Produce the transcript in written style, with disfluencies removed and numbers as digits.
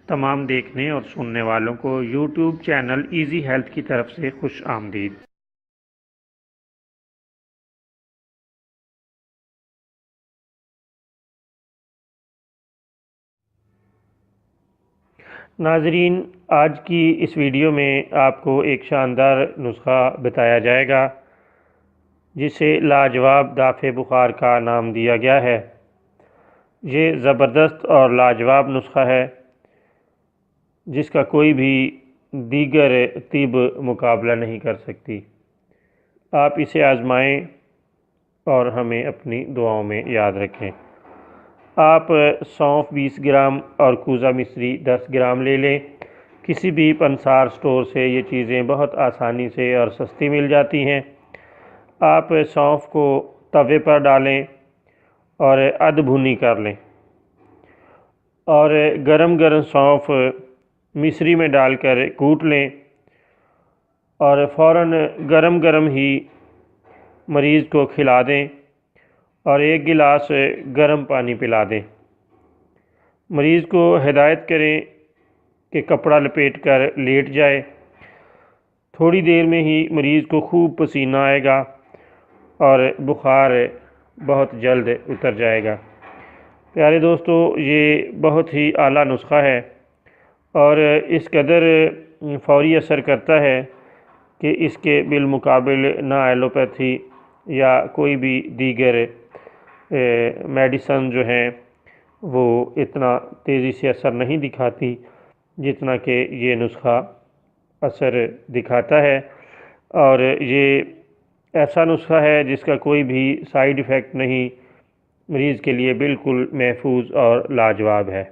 تمام دیکھنے اور سننے والوں کو یوٹیوب چینل ایزی ہیلتھ کی طرف سے خوش آمدید۔ ناظرین، آج کی اس ویڈیو میں آپ کو ایک شاندار نسخہ بتایا جائے گا جسے لاجواب دافع بخار کا نام دیا گیا ہے۔ یہ زبردست اور لاجواب نسخہ ہے جس کا کوئی بھی دیگر طب مقابلہ نہیں کر سکتی۔ آپ اسے آزمائیں اور ہمیں اپنی دعاؤں میں یاد رکھیں۔ آپ سونف 20 گرام اور کوزہ مصری 10 گرام لے لیں۔ کسی بھی پنسار سٹور سے یہ چیزیں بہت آسانی سے اور سستی مل جاتی ہیں۔ آپ سونف کو توے پر ڈالیں اور ادھ بھنی کر لیں اور گرم سونف مصری میں ڈال کر کوٹ لیں اور فوراً گرم ہی مریض کو کھلا دیں اور 1 گلاس گرم پانی پلا دیں۔ مریض کو ہدایت کریں کہ کپڑا لپیٹ کر لیٹ جائے۔ تھوڑی دیر میں ہی مریض کو خوب پسینہ آئے گا اور بخار بہت جلد اتر جائے گا۔ پیارے دوستو، یہ بہت ہی اعلیٰ نسخہ ہے اور اس قدر فوری اثر کرتا ہے کہ اس کے بالمقابل نہ ایلوپیتھی یا کوئی بھی دیگر میڈیسن جو ہیں وہ اتنا تیزی سے اثر نہیں دکھاتی جتنا کہ یہ نسخہ اثر دکھاتا ہے، اور یہ ایسا نسخہ ہے جس کا کوئی بھی سائیڈ ایفیکٹ نہیں، مریض کے لیے بالکل محفوظ اور لاجواب ہے۔